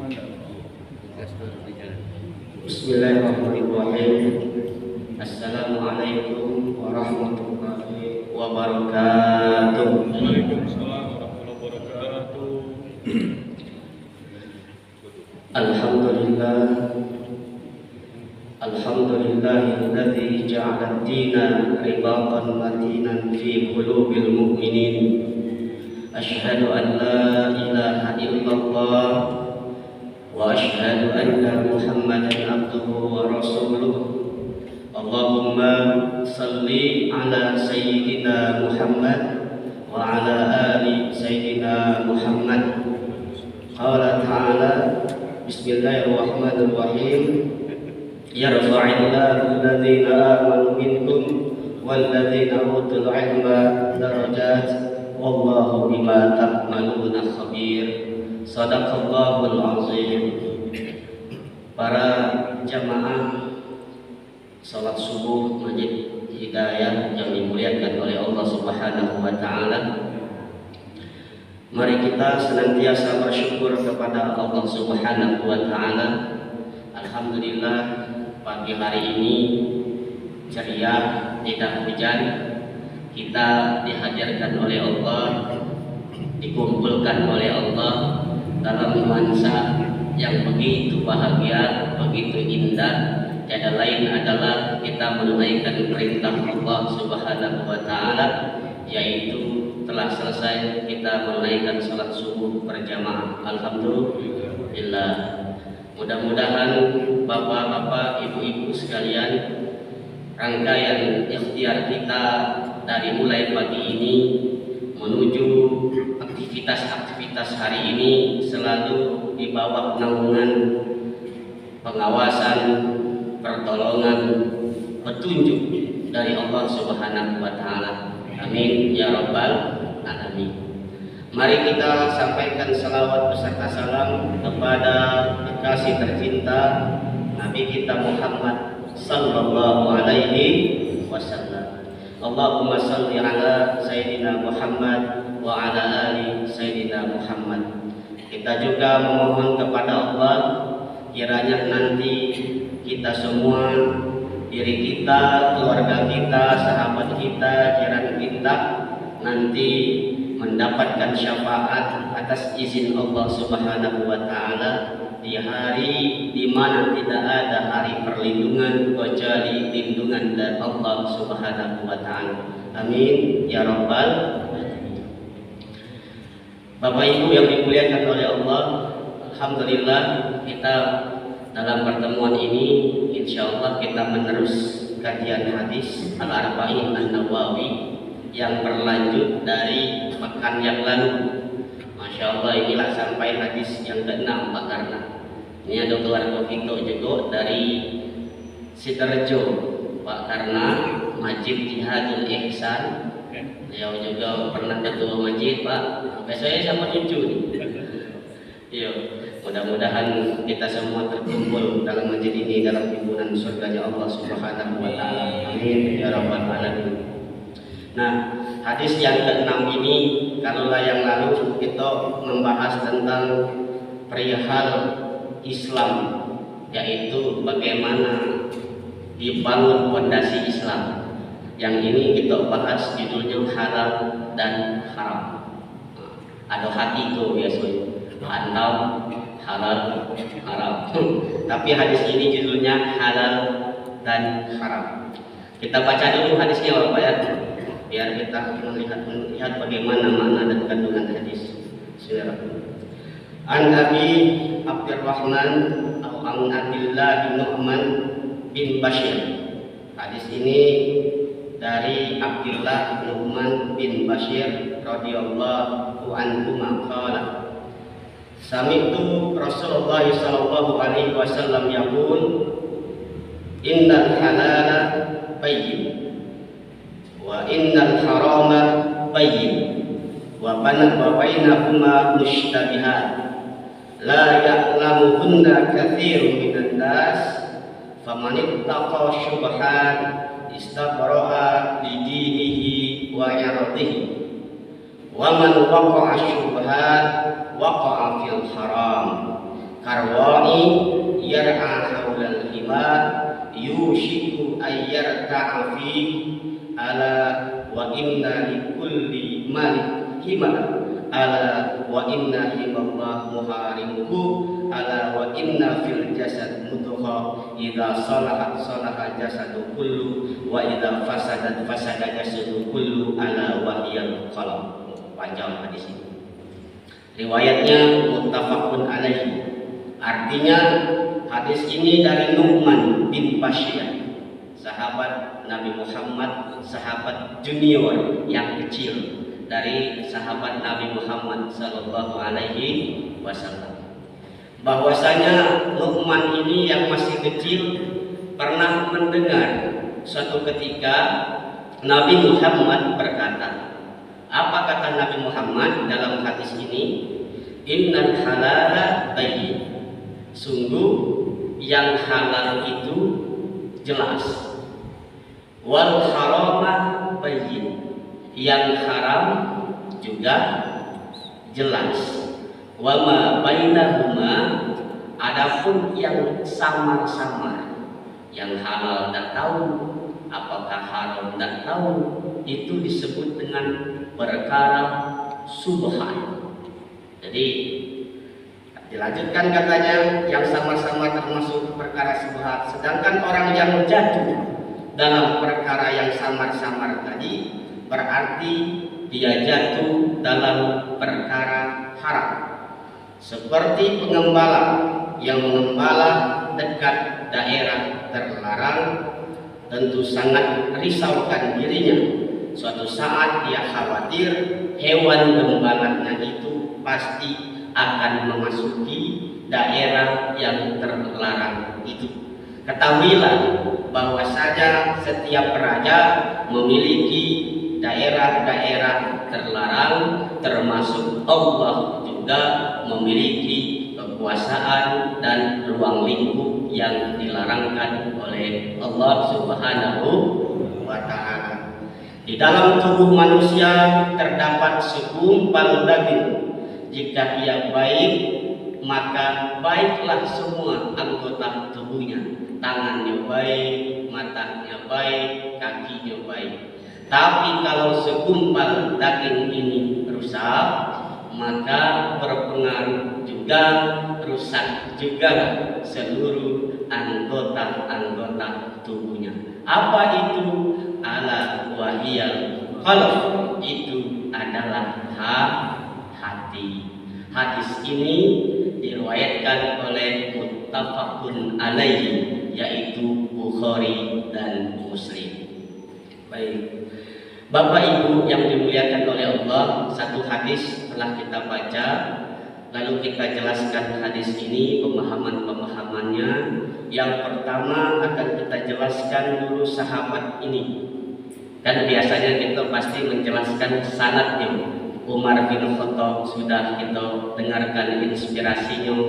Bismillahirrahmanirrahim. Assalamualaikum warahmatullahi wabarakatuh. Waalaikumsalam warahmatullahi wabarakatuh. Alhamdulillah. Alhamdulillahilladzi ja'ala ad-dina ribatan matinan fi qulubil mu'minin. Asyhadu an la ilaha illallah wa asyhadu anna Muhammadan abduhu wa rasuluh. Allahumma salli ala sayyidina Muhammad wa ala ali sayyidina Muhammad. Qala ta'ala, bismillahirrahmanirrahim. Yarfa'illahu alladhina amanu minkum walladhina utul ilma darajat wallahu bima ta'maluna khabir. Shadaqallahul azim. Para jamaah salat subuh Masjid Hidayah yang dimuliakan oleh Allah Subhanahu wa taala, mari kita senantiasa bersyukur kepada Allah Subhanahu wa taala. Alhamdulillah, pagi hari ini ceria, tidak hujan. Kita dihadirkan oleh Allah, dikumpulkan oleh Allah dalam nuansa yang begitu bahagia, begitu indah. Tiada lain adalah kita menunaikan perintah Allah Subhanahu wa taala, yaitu telah selesai kita menunaikan salat subuh berjamaah. Alhamdulillah. Mudah-mudahan bapak-bapak, ibu-ibu sekalian, rangkaian ikhtiar kita dari mulai pagi ini menuju aktivitas-aktivitas hari ini selalu di bawah naungan pengawasan, pertolongan, petunjuk dari Allah Subhanahu wa taala. Amin ya rabbal alamin. Mari kita sampaikan salawat beserta salam kepada kekasih tercinta Nabi kita Muhammad sallallahu alaihi wasallam. Allahumma salli ala sayyidina Muhammad wa ala ali sayyidina Muhammad. Kita juga memohon kepada Allah kiranya nanti kita semua, diri kita, keluarga kita, sahabat kita, jiran kita nanti mendapatkan syafaat atas izin Allah Subhanahu wa taala di hari di mana tidak ada hari perlindungan kecuali lindungan dari Allah Subhanahu wa taala. Amin ya rabbal alamin. Bapak Ibu yang dimuliakan oleh Allah, alhamdulillah kita dalam pertemuan ini insyaallah kita menerus kajian hadis Al-Arba'in An-Nawawi yang berlanjut dari pekan yang lalu. Masya Allah, inilah sampai hadis yang ke-6 Pak Karna. Ini ada keluarga Vito juga dari Sidoarjo, Pak Karna, Majid Jihadul Ihsan. Beliau juga pernah ketua Majid, Pak. Besoknya sama cucu nih. Iya. Mudah-mudahan kita semua terkumpul dalam masjid ini dalam himpunan surganya Allah Subhanahu wa taala. Amin ya rabbal alamin. Nah, hadis yang ke-6 ini kalaulah yang lalu kita membahas tentang perihal Islam, yaitu bagaimana dibangun fondasi Islam. Yang ini kita bahas judulnya halal dan haram. Ada hati itu biasanya. Halal, halal, haram. Tapi hadis ini judulnya halal dan haram. Kita baca dulu hadisnya Bapak ya, biar kita melihat bagaimana makna dan kandungan hadis. Bismillahirrahmanirrahim. An Abi Abdurrahman atau An Abdillah bin Nu'man bin Bashir. Hadis ini dari Abdullah bin Nu'man bin Bashir radhiyallahu anhu qala Sami'tu Rasulullah sallallahu alaihi wasallam yaqul innal halala bayyin wa innal harama bayyin wa bainahuma mushtabihat la ya'lamuhunna katsirun minan nas faman ittaqa syubhat istabra'a li dinihi wa irdihi wa man waqa'a syubhat waqa'a fil haram karwani yar'a haulal hima yushiku ayyarta'a fi ala wa inna likulli malik hima ala wa inna himallah muharimuhu ala wa inna fil jasad mudghah idza salahat salaha jasadu kullu wa idza fasadat fasada jasadu kullu ala wa hiyal qalb. Panjang hadis ini. Riwayatnya muttafaqun alaihi. Artinya hadis ini dari Nu'man bin Bashir, sahabat Nabi Muhammad, sahabat junior yang kecil dari sahabat Nabi Muhammad sallallahu alaihi wasallam. Bahwasanya Nu'man ini yang masih kecil pernah mendengar suatu ketika Nabi Muhammad berkata. Apa kata Nabi Muhammad dalam hadis ini? Innal halala bayyin. Sungguh yang halal itu jelas. Wal harama bayyin. Yang haram juga jelas. Wa ma bainahuma, adapun yang samar-samar, yang halal tidak tahu, apakah haram tidak tahu, itu disebut dengan perkara subhan. Jadi dilanjutkan katanya yang sama-sama termasuk perkara subhan. Sedangkan orang yang jatuh dalam perkara yang samar-samar tadi berarti dia jatuh dalam perkara haram. Seperti pengembala yang mengembala dekat daerah terlarang, tentu sangat risaukan dirinya. Suatu saat dia khawatir hewan gembalanya itu pasti akan memasuki daerah yang terlarang itu. Ketahuilah bahwasanya setiap raja memiliki daerah-daerah terlarang, termasuk Allah juga memiliki kekuasaan dan ruang lingkup yang dilarangkan oleh Allah Subhanahu wa Ta'ala. Di dalam tubuh manusia terdapat segumpal daging. Jika ia baik, maka baiklah semua anggota tubuhnya. Tangannya baik, matanya baik, kakinya baik. Tapi kalau segumpal daging ini rusak, maka berpengaruh juga, rusak juga seluruh anggota-anggota tubuhnya. Apa itu? Ala wahiyal qalb, itu adalah hati. Hadis ini diriwayatkan oleh muttafaqun alaihi, yaitu Bukhari dan Muslim. Baik, Bapak Ibu yang dimuliakan oleh Allah, satu hadis telah kita baca, lalu kita jelaskan hadis ini, pemahaman-pemahamannya. Yang pertama akan kita jelaskan dulu sahabat ini. Dan biasanya kita pasti menjelaskan sanadnya. Umar bin Khattab sudah kita dengarkan inspirasinya.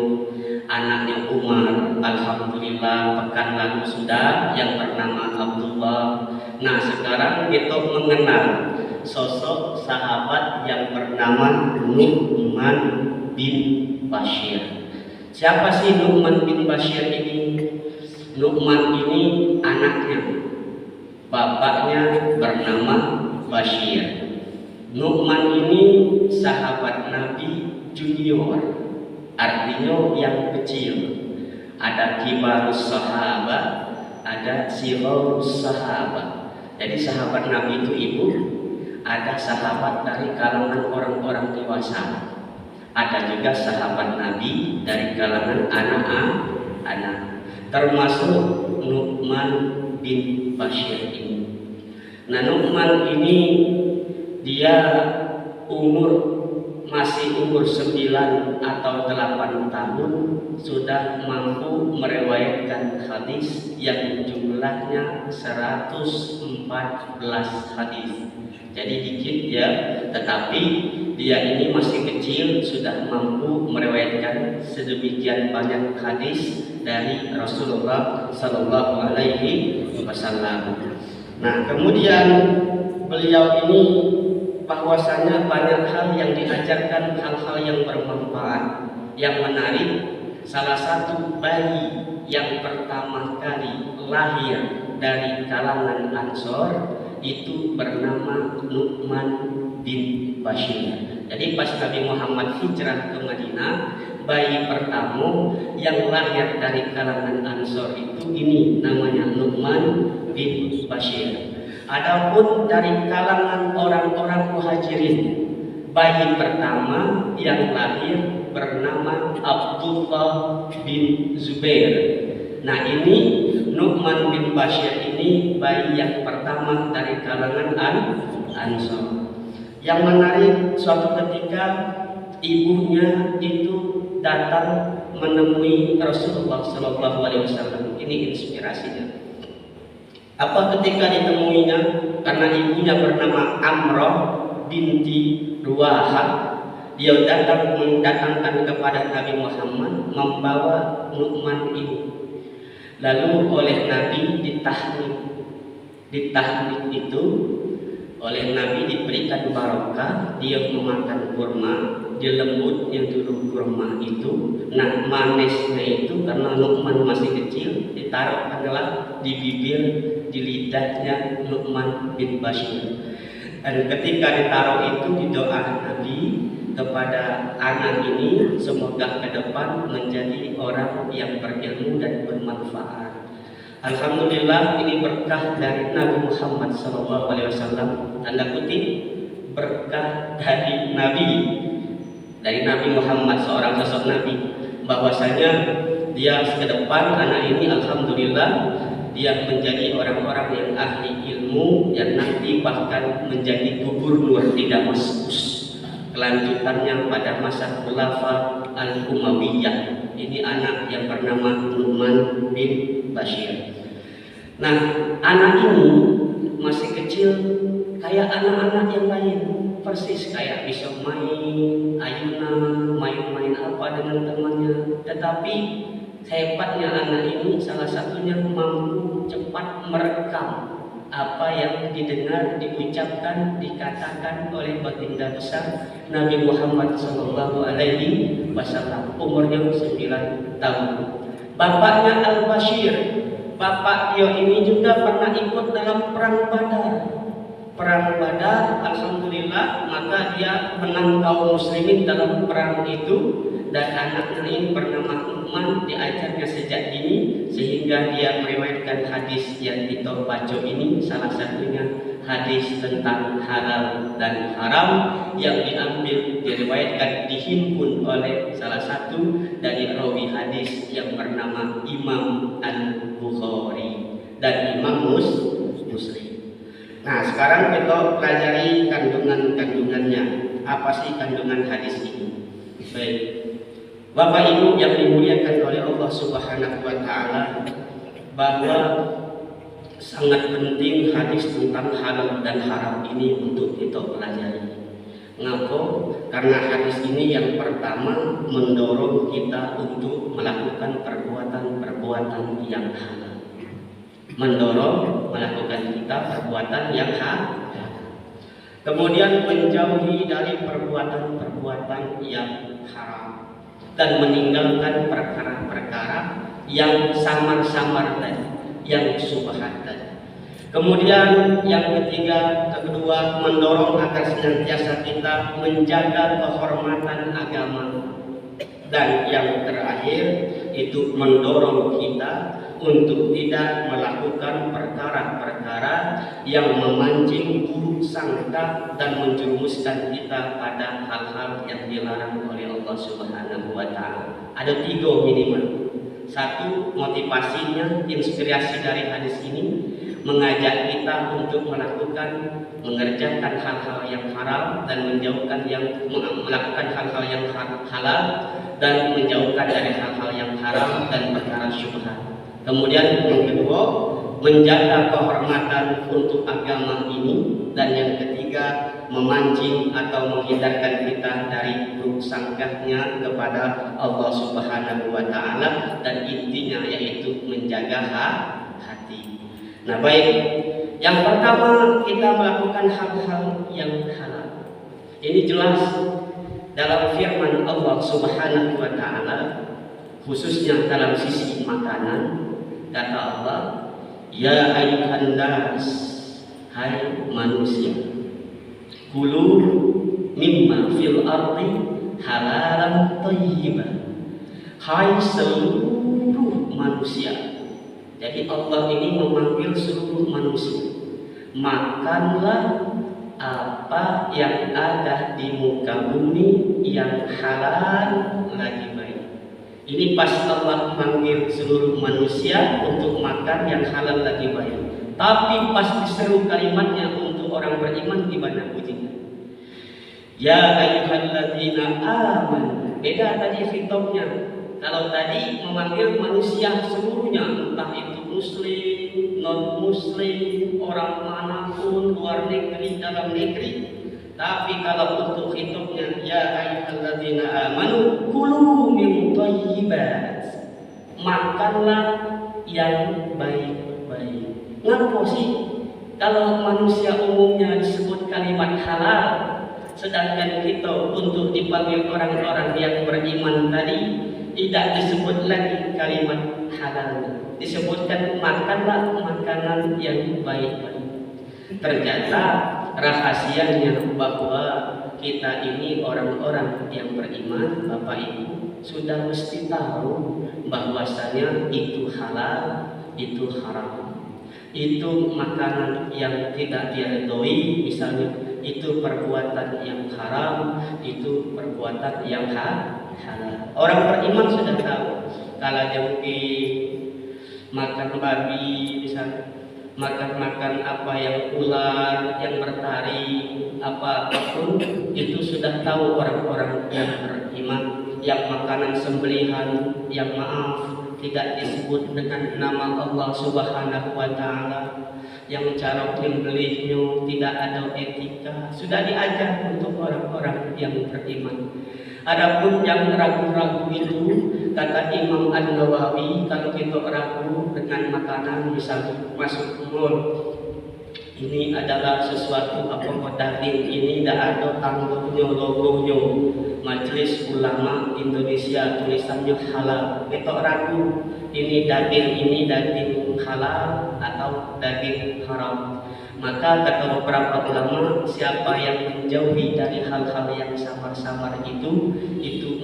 Anaknya Umar, alhamdulillah pekan lalu sudah, yang bernama Abdullah. Nah, sekarang kita mengenal sosok sahabat yang bernama Nu'man bin Bashir. Siapa sih Nu'man bin Bashir ini? Nu'man ini anaknya. Bapaknya bernama Bashir. Nu'man ini sahabat Nabi junior, artinya yang kecil. Ada kibarus sahabat, ada sirarus sahabat. Jadi sahabat Nabi itu ibu, ada sahabat dari kalangan orang-orang dewasa, ada juga sahabat Nabi dari kalangan anak-anak, termasuk Nu'man bin Bashir ini. Nah, Nu'man ini dia masih umur 9 atau 8 tahun sudah mampu meriwayatkan hadis yang jumlahnya 114 hadis. Jadi dikit ya, tetapi dia ini masih kecil sudah mampu meriwayatkan sedemikian banyak hadis dari Rasulullah Sallallahu Alaihi Wasallam. Nah, kemudian beliau ini bahwasanya banyak hal yang diajarkan, hal-hal yang bermanfaat, yang menarik. salah satu bayi yang pertama kali lahir dari kalangan Ansor itu bernama Nu'man bin Bashir. Jadi pas Nabi Muhammad hijrah ke Madinah, bayi pertama yang lahir dari kalangan Ansor itu ini namanya Nu'man bin Bashir. Adapun dari kalangan orang-orang Muhajirin, bayi pertama yang lahir bernama Abdullah bin Zubair. Nah ini Nu'man bin Bashir ini bayi yang pertama dari kalangan Ansor. Yang menarik, suatu ketika ibunya itu datang menemui Rasulullah SAW. Ini inspirasinya. Apa ketika ditemuinya? Karena ibunya bernama Amrah binti Ruahah. Dia mendatangkan kepada Nabi Muhammad membawa Nu'man ini. Lalu oleh Nabi ditahnik itu oleh Nabi diberikan barokah, dia memakan kurma, dia lembutnya dulu kurma itu. Nah manisnya itu karena Nu'man masih kecil ditaruh adalah di bibir, di lidahnya Nu'man bin Bashir. Dan ketika ditaruh itu didoa Nabi kepada anak ini, semoga ke depan menjadi orang yang berilmu dan bermanfaat. Alhamdulillah ini berkah dari Nabi Muhammad SAW. Tanda kutip berkah dari Nabi Muhammad, seorang sosok Nabi, bahwasanya dia ke depan anak ini alhamdulillah dia menjadi orang-orang yang ahli ilmu yang nanti bahkan menjadi gubernur di Damaskus. Kelanjutannya pada masa Khulafa Al-Umayyah. Ini anak yang bernama Nu'man bin Bashir. Nah, anak ini masih kecil kayak anak-anak yang lain, persis kayak bisa main ayunan, main-main apa dengan temannya. Tetapi hebatnya anak ini salah satunya mampu cepat merekam apa yang didengar, diucapkan, dikatakan oleh baginda besar Nabi Muhammad SAW. Umurnya 9 tahun. Bapaknya Al-Bashir, bapak dia ini juga pernah ikut dalam perang Badar. Alhamdulillah, maka dia menang kaum muslimin dalam perang itu. Dan anaknya ini bernama Nu'man, diajarnya sejak dini sehingga dia meriwayatkan hadis yang kita baca ini, salah satunya hadis tentang halal dan haram yang diriwayatkan dihimpun oleh salah satu dari rawi hadis yang bernama Imam Al-Bukhari dan Imam Muslim. Nah, sekarang kita pelajari kandungannya. Apa sih kandungan hadis ini? Baik. Bapak Ibu yang dimuliakan oleh Allah Subhanahu wa taala, bahwa sangat penting hadis tentang halal dan haram ini untuk kita pelajari. Mengapa? Karena hadis ini yang pertama mendorong kita untuk melakukan perbuatan yang halal. Mendorong melakukan kita perbuatan yang halal. Kemudian menjauhi dari perbuatan yang haram dan meninggalkan perkara-perkara yang samar-samar tadi, yang subhat tadi. Kemudian yang kedua mendorong agar senantiasa kita menjaga kehormatan agama. Dan yang terakhir itu mendorong kita untuk tidak melakukan perkara-perkara yang memancing buruk sangka dan menjerumuskan kita pada hal-hal yang dilarang oleh Allah Subhanahu wa taala. Ada 3 minimal. 1, motivasinya, inspirasi dari hadis ini mengajak kita untuk mengerjakan hal-hal yang haram dan melakukan hal-hal yang halal dan menjauhkan dari hal-hal yang haram dan perkara syubhat. Kemudian yang kedua, menjaga kehormatan untuk agama ini, dan yang ketiga memancing atau menghindarkan kita dari buruk sangkanya kepada Allah Subhanahu wa taala, dan intinya yaitu menjaga hati. Nah, baik. Yang pertama, kita melakukan hal-hal yang halal. Ini jelas dalam firman Allah Subhanahu wa taala, khususnya dalam sisi makanan. Kata Allah, ya ayyuhan nas, hai manusia, kulu mimma fil ardi halalan thayyiban. Hai seluruh manusia. Jadi Allah ini memanggil seluruh manusia, makanlah apa yang ada di muka bumi yang halal lagi baik. Ini pas Allah memanggil seluruh manusia untuk makan yang halal lagi baik. Tapi pas diseru kalimatnya untuk orang beriman, gimana bunyinya? Ya ayyuhalladzina amanu. Beda tadi fitopnya. Kalau tadi memanggil manusia seluruhnya, entah itu muslim, non muslim, orang manapun, luar negeri, dalam negeri. Tapi kalau untuk hitungnya, ya ayyuhalladzina amanu kulu min thayyibat, makanlah yang baik-baik. Ngapa sih kalau manusia umumnya disebut kalimat halal, sedangkan kita untuk dipanggil orang-orang yang beriman tadi tidak disebut lagi kalimat halal, disebutkan makanlah makanan yang baik-baik. Ternyata rahasianya bahwa kita ini orang-orang yang beriman, Bapak Ibu sudah mesti tahu bahwasanya itu halal, itu haram, itu makanan yang tidak diridhoi, misalnya itu perbuatan yang haram, itu perbuatan yang halal. Orang beriman sudah tahu. Kalau jengki makan babi, misalnya makan apa yang ular, yang bertaring, apapun itu sudah tahu orang-orang yang beriman. Yang makanan sembelihan, yang maaf tidak disebut dengan nama Allah Subhanahu wa Ta'ala, yang cara membelinya tidak ada etika, sudah diajar untuk orang-orang yang beriman. Adapun yang ragu-ragu itu, kata Imam An-Nawawi, kalau kita ragu dengan makanan, misalnya masuk mall, ini adalah sesuatu apa daging ini tidak ada tangguhnya, logonya, Majelis Ulama Indonesia tulisannya halal. Kita ragu ini daging halal atau daging haram. Maka kata beberapa ulama, siapa yang menjauhi dari hal-hal yang samar-samar itu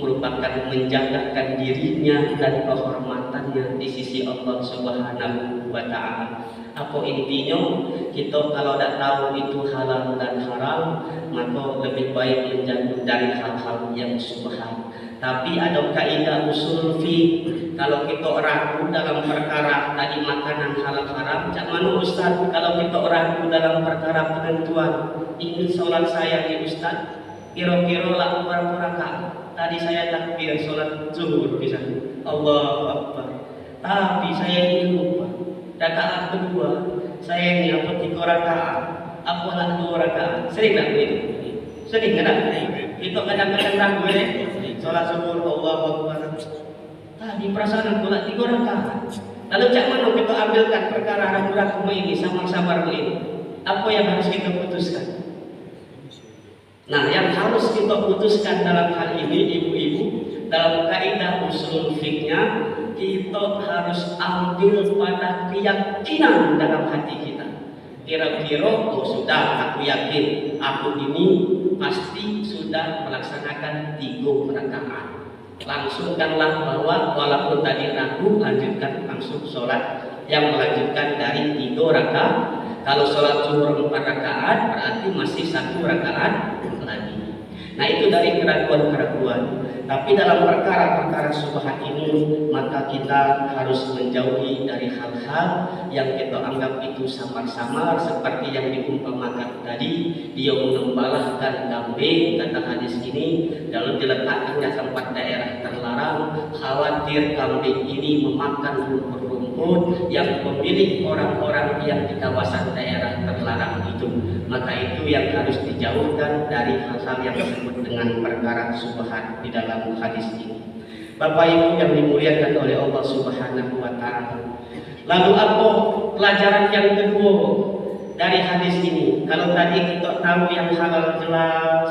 merupakan menjagakan dirinya dan kehormatannya di sisi Allah Subhanahu wa Ta'ala. Apa intinya? Kita kalau tidak tahu itu halal dan haram, maka lebih baik menjauh dari hal-hal yang subhan. Tapi ada kaidah usul fiqh. Kalau kita ragu dalam perkara tadi makanan halal haram, cak mana Ustaz? Kalau kita ragu dalam perkara penentuan ini sholat saya nih Ustaz, kira-kira lah berapa rakaat? Tadi saya takbir sholat zuhur misalnya, Allahu Akbar. Tapi saya ini lupa. Rakaat kedua, saya ini apa 3 rakaat, apalah 2 rakaat. Sering tak begitu? Sering kan? Itu kadang-kadang ragu ya. Sholat zuhur Allahu Akbar. Tadi perasaan pula 3 rakaat. Lalu cak mana kita ambilkan perkara ragu-ragu ini samar-samar ini? Apa yang harus kita putuskan? Nah, yang harus kita putuskan dalam hal ini, ibu-ibu, dalam kaidah usul fiknya, kita harus ambil pada keyakinan dalam hati kita. Kira-kira, oh sudah, aku yakin, aku ini pasti sudah melaksanakan 3 rakaat. Langsungkanlah bahwa walaupun tadi ragu, lanjutkan langsung sholat yang melanjutkan dari 3 rakaat. Kalau sholat zuhur 4 rakaat, berarti masih 1 rakaat lagi. Nah, itu dari keraguan-keraguan. Tapi dalam perkara-perkara subhat ini, maka kita harus menjauhi dari hal-hal yang kita anggap itu samar-samar, seperti yang diumpamakan tadi, dia mengembalakan kambing, kata hadis ini, lalu diletakkan di tempat daerah terlarang, khawatir kambing ini memakan rumput-rumput yang memilih orang-orang yang di kawasan daerah terlarang itu. Maka itu yang harus dijauhkan dari hal-hal yang disebut dengan perkara subhat di dalam hadis ini. Bapak Ibu yang dimuliakan oleh Allah Subhanahu wa Ta'ala. Lalu apa pelajaran yang kedua dari hadis ini? Kalau tadi kita tahu yang halal jelas,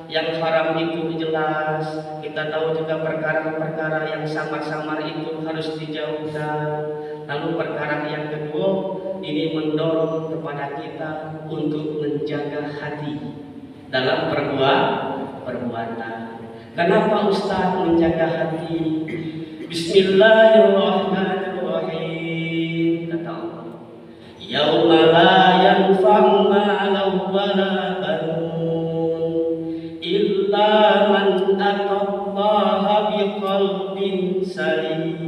yang haram itu jelas. Kita tahu juga perkara-perkara yang samar-samar itu harus dijauhkan. Lalu perkara yang kedua, ini mendorong kepada kita untuk menjaga hati dalam perbuatan. Kenapa Ustaz menjaga hati? Bismillahirrahmanirrahim. Kata Allah, yauma la yanfa'u malun wala banun illa man atallaha biqalbin salim.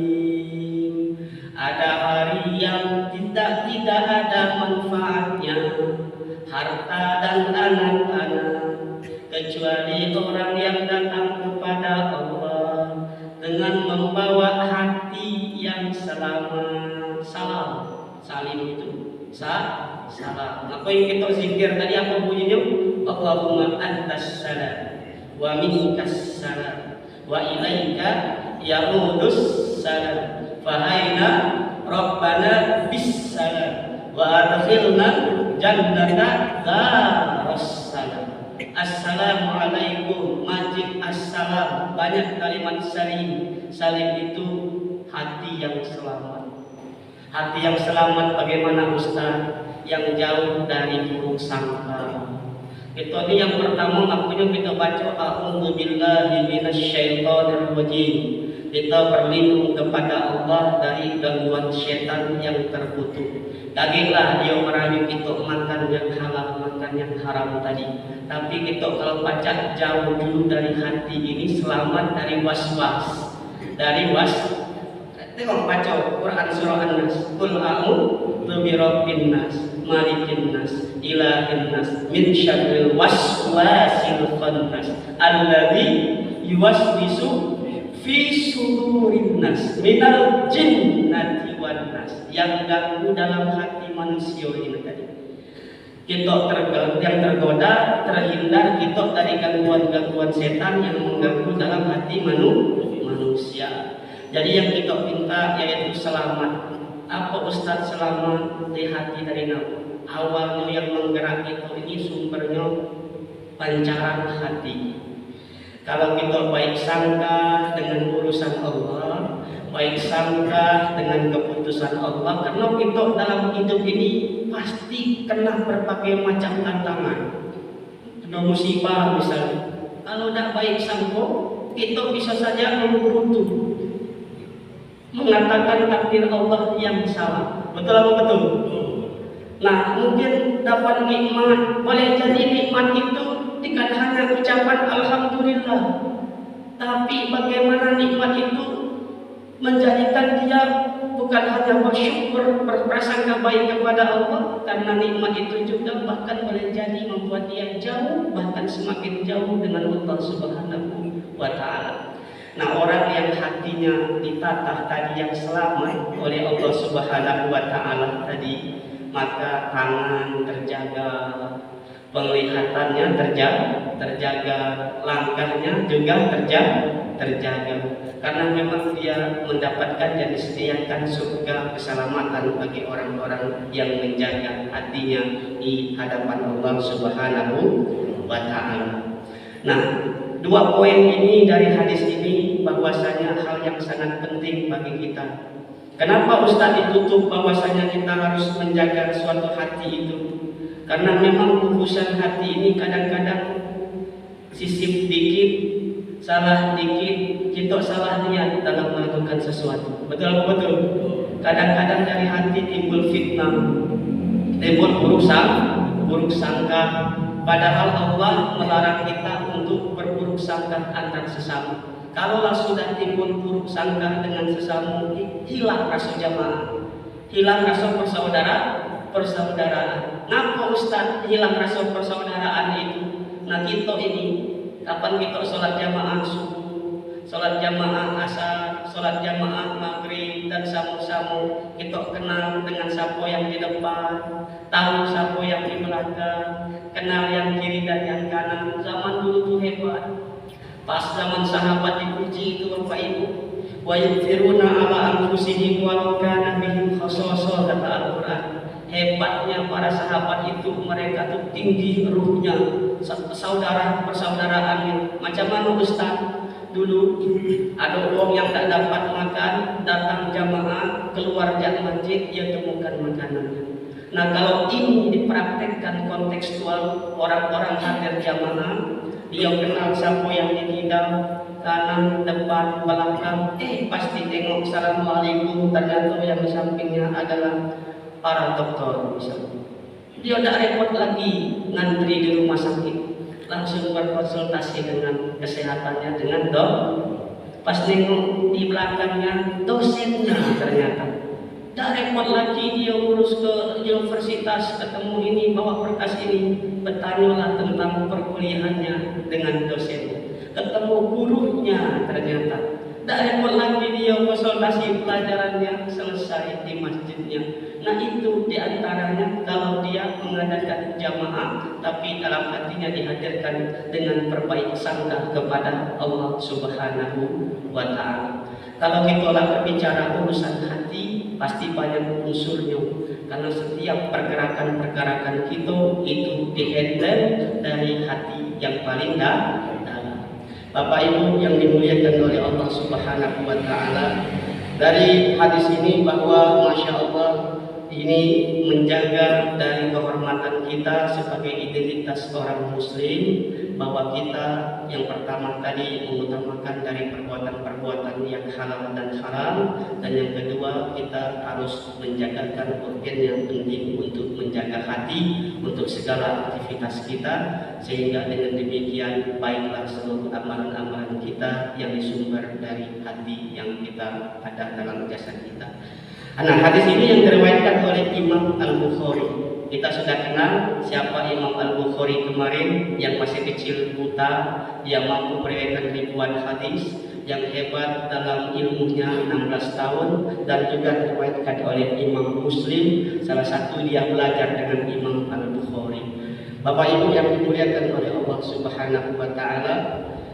Ada hari yang tidak ada manfaatnya harta dan anak-anak kecuali orang yang datang kepada Allah dengan membawa hati yang selamat. Salim itu salam. Apa yang kita zikir tadi, apa bunyinya? Allahumma antas salam wa minkas salam wa ilaika ya'udus salam fahaina rabbana bis salam wa adkhilna jannata darus salam. Assalamualaikum, majid assalam, banyak kalimat salim. Salim itu hati yang selamat. Hati yang selamat bagaimana Ustaz? Yang jauh dari buruk sangka. Itu ini yang pertama, makanya kita baca a'udzu billahi minasyaitonir rajim. Kita berlindung kepada Allah dari gangguan setan yang terkutuk. Daginglah dia merayu kita makan yang halal, makan yang haram tadi. Tapi kita kalau baca jauh dulu dari hati ini, selamat dari was-was. Tengok baca Quran surah An-Nas. Qul a'udzu birabbin nas, malikin nas, ilahin nas, min syarril waswasil khannas, alladzi yuwaswisu fi sudurin nas minal jinnati wan nas. Yang ganggu dalam hati manusia ini tadi. Kita yang tergoda, terhindar kita dari gangguan-gangguan setan yang mengganggu dalam hati manusia. Jadi yang kita minta yaitu selamat. Apa Ustaz selamat di hati dari nabi? Awalnya yang menggerak itu ini sumbernya pancaran hati. Kalau kita baik sangka dengan urusan Allah, baik sangka dengan keputusan Allah, karena kita dalam hidup ini pasti kena berbagai macam tantangan. Kena musibah misalnya. Kalau tidak baik sangka, kita bisa saja menggerutu, mengatakan takdir Allah yang salah. Betul apa betul? Nah, mungkin dapat nikmat, boleh jadi nikmat itu tidak hanya ucapan alhamdulillah, tapi bagaimana nikmat itu menjadikan dia bukan hanya bersyukur, berprasangka baik kepada Allah, karena nikmat itu juga bahkan boleh jadi membuat dia jauh, bahkan semakin jauh dengan Allah Subhanahu wa Ta'ala. Nah, orang yang hatinya ditatah tadi yang selamat oleh Allah Subhanahu wa Ta'ala tadi, maka tangan terjaga, penglihatannya terjaga, langkahnya juga terjaga. Karena memang dia mendapatkan dan disediakan surga keselamatan bagi orang-orang yang menjaga hatinya di hadapan Allah Subhanahu wa Ta'ala. Nah, dua poin ini dari hadis ini bahwasanya hal yang sangat penting bagi kita. Kenapa Ustaz ditutup bahwasanya kita harus menjaga suatu hati itu? Karena memang urusan hati ini kadang-kadang sisip dikit, salah dikit, kita salah niat dalam melakukan sesuatu. Betul apa betul? Kadang-kadang dari hati timbul fitnah, timbul buruk sangka. Padahal Allah melarang kita untuk berburuk sangka antar sesama. Kalaulah sudah timbul buruk sangka dengan sesama, hilang rasa jamaah, hilang rasa persaudaraan. Kenapa Ustaz hilang rasa persaudaraan itu? Nah, kita ini kapan kita sholat jamaah subuh, sholat jamaah asar, sholat jamaah maghrib dan sama-sama kita kenal dengan siapa yang di depan, tahu siapa yang di belakang, kenal yang kiri dan yang kanan. Zaman dulu tuh hebat. Pas zaman sahabat dipuji itu Bapak Ibu, wa yufiruna ala anfusihim walau kana bihim khasasah, kata Al-Qur'an. hebatnya para sahabat itu, mereka tuh tinggi ruhnya, saudara persaudaraannya. Macam mana Ustaz? Dulu ada orang yang tak dapat makan, datang jamaah, keluar dari masjid, dia temukan makanannya. Nah, kalau ini dipraktekkan kontekstual, orang-orang hadir jamaah, dia kenal siapa yang ditinggal, kanan, depan, belakang, pasti tengok assalamualaikum, ternyata yang di sampingnya adalah para dokter misalnya. Dia tidak repot lagi ngantri di rumah sakit, langsung berkonsultasi dengan kesehatannya dengan dok. Pas nengok di belakangnya dosennya, ternyata tidak repot lagi dia urus ke universitas, ketemu ini, bawa berkas ini, bertanyalah tentang perkuliahannya dengan dosennya, ketemu gurunya, ternyata tidak repot lagi dia konsultasi pelajarannya, selesai di masjidnya. Nah, itu diantaranya kalau dia mengadakan jamaah tapi dalam hatinya dihadirkan dengan berbaik sangka kepada Allah Subhanahu wa Ta'ala. Kalau kita berbicara urusan hati, pasti banyak unsurnya, karena setiap pergerakan-pergerakan kita itu dihandle dari hati yang paling dalam. Bapak Ibu yang dimuliakan oleh Allah Subhanahu wa Ta'ala, dari hadis ini bahwa Masya Allah ini menjaga dari kehormatan kita sebagai identitas orang muslim, bahwa kita yang pertama tadi mengutamakan dari perbuatan-perbuatan yang halal dan haram, dan yang kedua kita harus menjagakan organ yang penting untuk menjaga hati untuk segala aktivitas kita, sehingga dengan demikian baiklah seluruh amalan-amalan kita yang disumber dari hati yang kita ada dalam jasad kita. Nah, hadis ini yang diriwayatkan oleh Imam Al-Bukhari. Kita sudah kenal siapa Imam Al-Bukhari kemarin, yang masih kecil buta, yang mampu meriwayatkan ribuan hadis, yang hebat dalam ilmunya 16 tahun, dan juga diriwayatkan oleh Imam Muslim. Salah satu dia belajar dengan Imam Al-Bukhari. Bapak Ibu yang dimuliakan oleh Allah Subhanahu wa Ta'ala,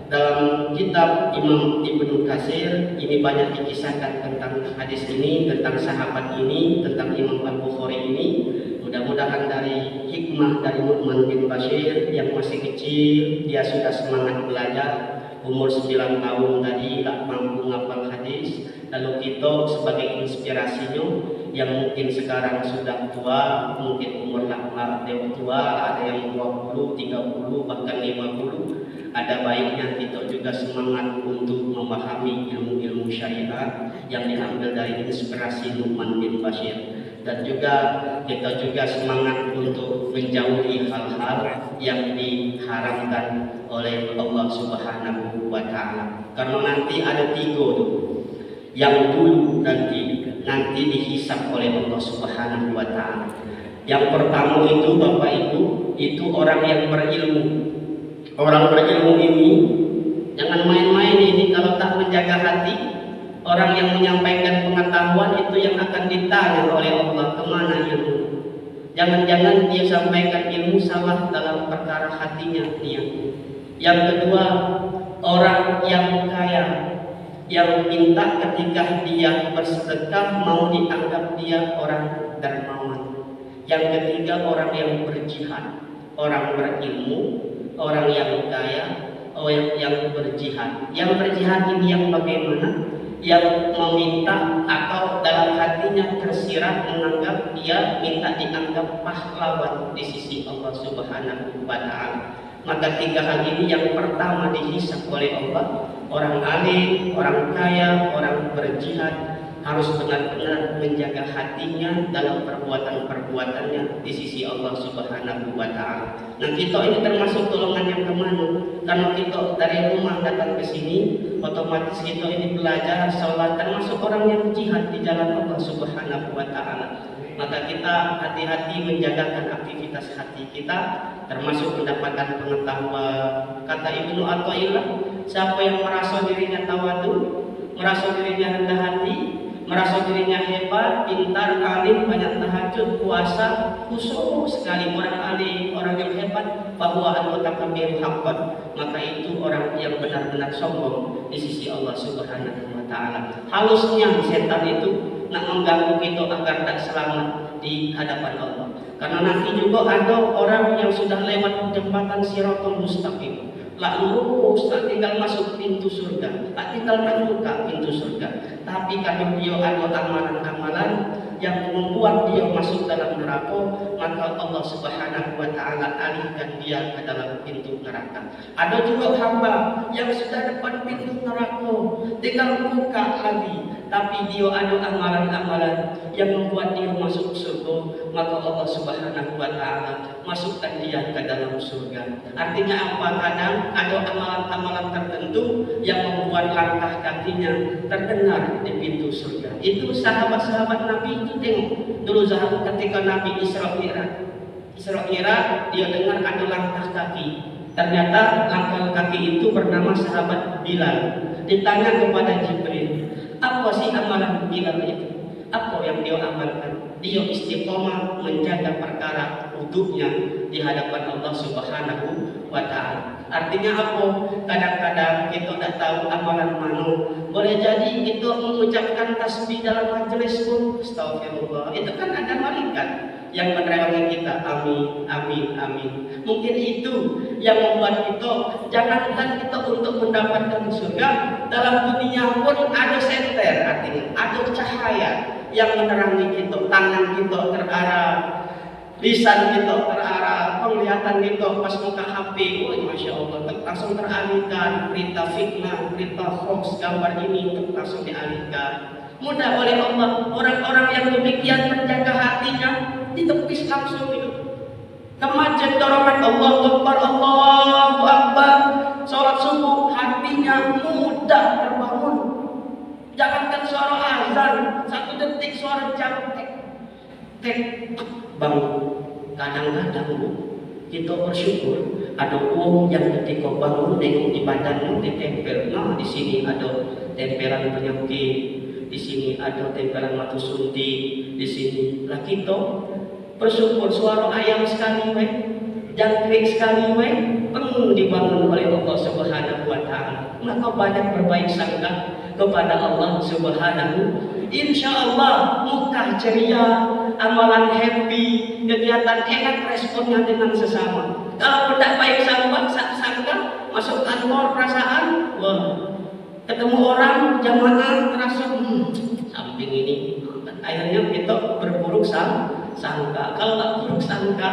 dalam kitab Imam Ibnu Katsir ini banyak dikisahkan tentang hadis ini, tentang sahabat ini, tentang Imam Al-Bukhari ini. Mudah-mudahan dari hikmah dari Nu'man bin Bashir yang masih kecil, dia sudah semangat belajar, umur 9 tahun tadi tak mampu ngapal hadis. Lalu kita sebagai inspirasinya, yang mungkin sekarang sudah tua, mungkin umur lama tua, ada yang 20, 30, bahkan 50. Ada baiknya kita juga semangat untuk memahami ilmu-ilmu syariat yang diambil dari inspirasi Nu'man bin Bashir. Dan juga kita juga semangat untuk menjauhi hal-hal yang diharamkan oleh Allah Subhanahu wa Ta'ala. Karena nanti ada 3 tuh yang dulu nanti dihisab oleh Allah Subhanahu wa Ta'ala. Yang pertama itu Bapak Ibu, itu orang yang berilmu. Orang berilmu ini jangan main-main ini, kalau tak menjaga hati. Orang yang menyampaikan pengetahuan itu yang akan ditanya oleh Allah, kemana ilmu. Jangan-jangan dia sampaikan ilmu salah dalam perkara hatinya niatnya. Yang kedua, orang yang kaya, yang minta ketika dia bersedekah mau dianggap dia orang dermawan. Yang ketiga, orang yang berjihad, orang berilmu, orang yang kaya, orang yang berjihad. Yang berjihad ini yang bagaimana? Yang meminta atau dalam hatinya tersirat menganggap dia minta dianggap pahlawan di sisi Allah Subhanahu wa Ta'ala. Maka 3 hal ini yang pertama dihisab oleh Allah. Orang alim, orang kaya, orang berjihad harus benar-benar menjaga hatinya dalam perbuatan-perbuatannya di sisi Allah Subhanahu wa Ta'ala. Nah, kita ini termasuk golongan yang kemana? Karena kita dari rumah datang ke sini, otomatis kita ini belajar sholat, termasuk orang yang jihad di jalan Allah Subhanahu wa Ta'ala. Maka kita hati-hati menjagakan aktivitas hati kita, termasuk mendapatkan pengetahuan. Kata Ibnu Athaillah, siapa yang merasa dirinya tawadu, merasa dirinya rendah hati, merasa dirinya hebat, pintar, alim, banyak tahajud, puasa, khusyuk sekali, orang alim, orang yang hebat, bahwa al-mutakabbiru haqqan, maka itu orang yang benar-benar sombong di sisi Allah Subhanahu wa Ta'ala. Halusnya setan itu nak mengganggu kita agar tak selamat, di hadapan Allah. Karena nanti juga ada orang yang sudah lewat jembatan Shirathul Mustaqim, lah lurus, tak tinggal masuk pintu surga, tak tinggal membuka pintu surga. Tapi kalau dia ada amalan-amalan yang membuat dia masuk dalam neraka, maka Allah Subhanahu wa Ta'ala alihkan dia ke dalam pintu neraka. Ada juga hamba yang sudah depan pintu neraka, tinggal buka lagi, tapi dia ada amalan-amalan yang membuat dia masuk surga, maka Allah Subhanahu wa Ta'ala masukkan dia ke dalam surga. Artinya apa? Kadang ada amalan-amalan tertentu yang membuat langkah kakinya terdengar di pintu surga. Itu sahabat-sahabat Nabi itu tengok dulu ketika Nabi Isra Mi'raj, dia dengar ada langkah kaki. Ternyata langkah kaki itu bernama sahabat Bilal. Ditanya kepada Jibril, apa sih amalan Bilal itu? Apa yang dia amalkan? Dia istiqomah menjaga perkara wudhunya di hadapan Allah Subhanahu wa Ta'ala. Artinya apa? Kadang-kadang kita tidak tahu amalan mana. Boleh jadi kita mengucapkan tasbih dalam majelis pun, astagfirullah, itu kan ada malaikat yang menerangi kita, amin, amin, amin. Mungkin itu yang membuat kita, jangankan kita untuk mendapatkan surga, dalam dunia pun ada senter, artinya ada cahaya yang menerangi kita, tangan kita terarah, lisan kita terarah, penglihatan kita pas buka HP, wah masya Allah, langsung teralihkan berita fitnah, berita hoax, gambar ini langsung dialihkan. Mudah oleh Allah, orang-orang yang demikian menjaga hatinya ditepis langsung itu. Ke masjid dorongan Allahu Akbar, Allahu Akbar, sholat subuh, hatinya mudah terbangun. Jangankan suara azan, 1 detik suara jam tek bangun. Kadang-kadang kita bersyukur ada uang yang ketika bangun nengok di badannya ditempel. Nah di sini ada tempelan penyakit, di sini ada tempelan matu suntik, di sini. Lah kita bersyukur suara ayam sekali we, jangkrik sekali we, dibangun oleh Allah Subhanahu wa Ta'ala. Maka banyak berbaik sangka kepada Allah Subhanahu. Insya Allah muka ceria, amalan happy, kegiatan enak, responnya dengan sesama. Kalau tidak baik sangka, masuk kantor perasaan, wah, ketemu orang jamaah terasa samping ini, akhirnya kita berburuk sangka. Kalau tak buruk sangka,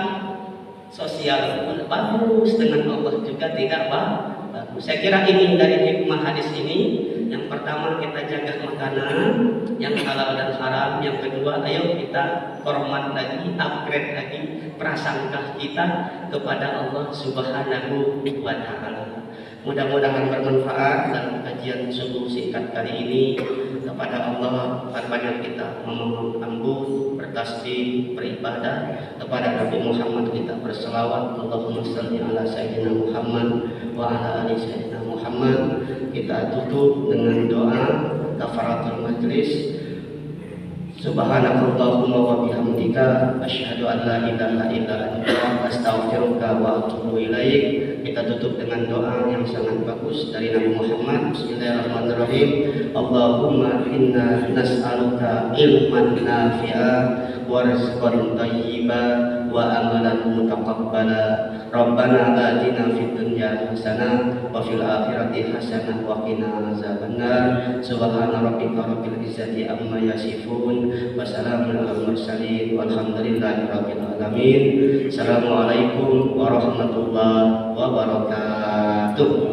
sosial bagus, dengan Allah juga tidak bagus. Saya kira ini dari hikmah hadis ini. Yang pertama, kita jaga makanan yang halal dan haram. Yang kedua, ayo kita hormat lagi, upgrade lagi prasangka kita kepada Allah Subhanahu wa Ta'ala. Mudah-mudahan bermanfaat dalam kajian subuh singkat kali ini. Kepada Allah banyak kita memohon ampun, bertasbih, beribadah. Kepada Nabi Muhammad kita berselawat, Allahumma shalli ala sayyidina Muhammad wa ala ali sayyidina Muhammad. Kita tutup dengan doa kafaratul majlis. Subhanakallahumma wa bihamdika asyhadu an la ilaha illa anta astaghfiruka wa atubu ilaik. Kita tutup dengan doa yang sangat bagus dari Nabi Muhammad. Bismillahirrahmanirrahim. Allahumma inna nas'aluka ilman nafi'a wa rizqan thayyiban wa amalan mutaqabbala. Rabbana atina fid dunya hasanah wa fil akhirati hasanah wa qina azabannar. Subhana rabbika rabbil izzati amma yasifun wa salamun alal mursalin walhamdulillahi rabbil alamin. Assalamualaikum warahmatullahi wabarakatuh.